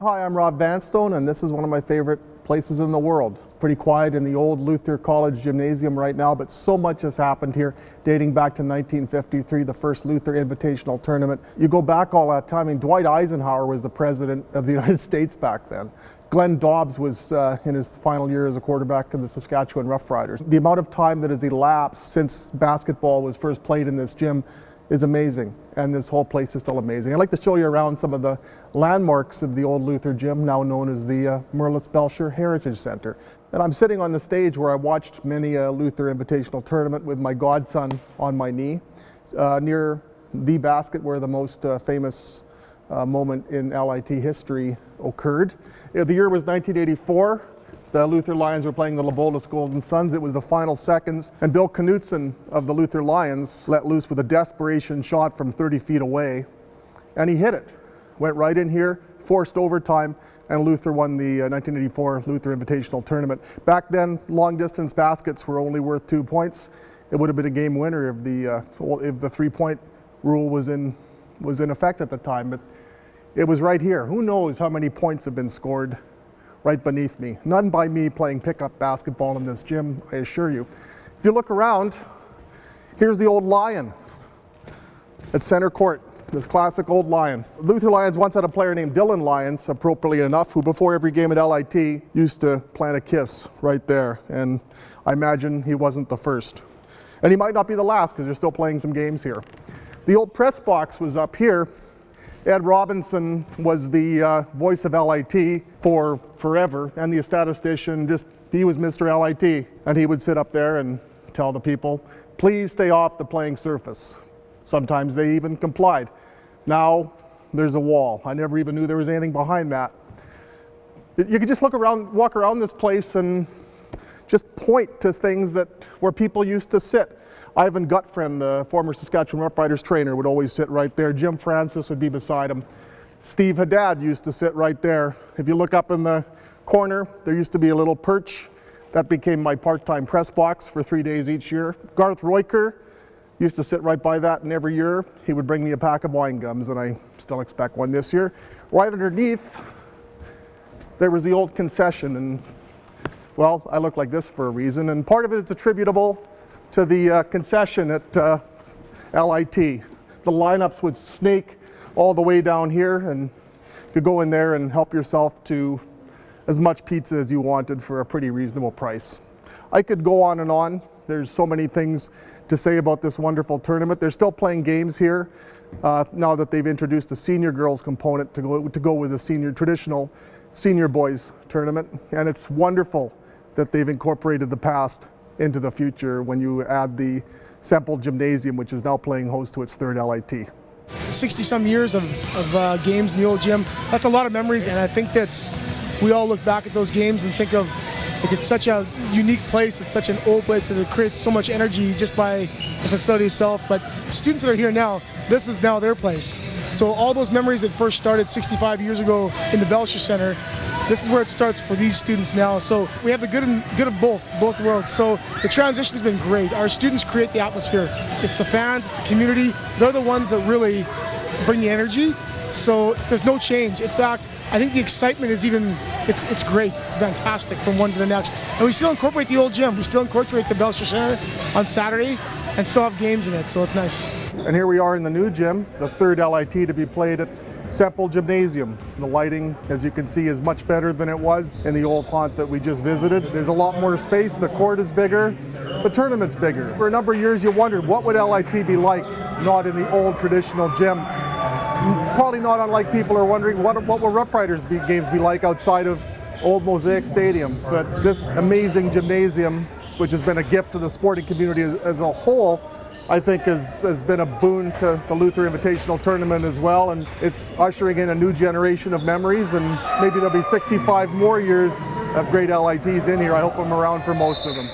Hi, I'm Rob Vanstone, and this is one of my favorite places in the world. It's pretty quiet in the old Luther College Gymnasium right now, but so much has happened here, dating back to 1953, the first Luther Invitational Tournament. You go back all that time, and Dwight Eisenhower was the president of the United States back then. Glenn Dobbs was in his final year as a quarterback of the Saskatchewan Roughriders. The amount of time that has elapsed since basketball was first played in this gym is amazing, and this whole place is still amazing. I'd like to show you around some of the landmarks of the old Luther gym, now known as the Merlis Belcher Heritage Center. And I'm sitting on the stage where I watched many a Luther Invitational Tournament with my godson on my knee, near the basket where the most famous moment in LIT history occurred. The year was 1984. The Luther Lions were playing the Lebolas Golden Suns. It was the final seconds, and Bill Knutson of the Luther Lions let loose with a desperation shot from 30 feet away, and he hit it. Went right in here, forced overtime, and Luther won the 1984 Luther Invitational Tournament. Back then, long distance baskets were only worth 2 points. It would have been a game winner if the 3-point rule was in effect at the time, but it was right here. Who knows how many points have been scored right beneath me. None by me playing pickup basketball in this gym, I assure you. If you look around, here's the old Lion at center court, this classic old Lion. Luther Lions once had a player named Dylan Lyons, appropriately enough, who before every game at LIT used to plant a kiss right there, and I imagine he wasn't the first. And he might not be the last, because they're still playing some games here. The old press box was up here. Ed Robinson was the voice of LIT for forever, and the statistician, he was Mr. LIT, and he would sit up there and tell the people, please stay off the playing surface. Sometimes they even complied. Now there's a wall. I never even knew there was anything behind that. You could just walk around this place and just point to things where people used to sit. Ivan Gutfriend, the former Saskatchewan Roughriders trainer, would always sit right there. Jim Francis would be beside him. Steve Haddad used to sit right there. If you look up in the corner, there used to be a little perch. That became my part-time press box for 3 days each year. Garth Royker used to sit right by that, and every year he would bring me a pack of wine gums, and I still expect one this year. Right underneath, there was the old concession, and well, I look like this for a reason, and part of it is attributable to the concession at LIT. The lineups would snake all the way down here, and you could go in there and help yourself to as much pizza as you wanted for a pretty reasonable price. I could go on and on. There's so many things to say about this wonderful tournament. They're still playing games here now that they've introduced a senior girls component to go with the traditional senior boys tournament, and it's wonderful that they've incorporated the past into the future when you add the Semple Gymnasium, which is now playing host to its third LIT. 60-some years of games in the old gym, that's a lot of memories, and I think that we all look back at those games and think of, like, it's such a unique place, it's such an old place that it creates so much energy just by the facility itself. But students that are here now, this is now their place. So all those memories that first started 65 years ago in the Belcher Center, this is where it starts for these students now. So we have the good of both worlds. So the transition has been great. Our students create the atmosphere. It's the fans, it's the community. They're the ones that really bring the energy. So there's no change. In fact, I think the excitement is it's great. It's fantastic from one to the next. And we still incorporate the old gym. We still incorporate the Belcher Center on Saturday and still have games in it, so it's nice. And here we are in the new gym, the third LIT to be played at Semple Gymnasium. The lighting, as you can see, is much better than it was in the old haunt that we just visited. There's a lot more space, the court is bigger, the tournament's bigger. For a number of years you wondered, what would LIT be like not in the old traditional gym? Probably not unlike people are wondering, what will Roughriders games be like outside of old Mosaic Stadium? But this amazing gymnasium, which has been a gift to the sporting community as a whole, I think has been a boon to the Luther Invitational Tournament as well, and it's ushering in a new generation of memories, and maybe there'll be 65 more years of great LITs in here. I hope I'm around for most of them.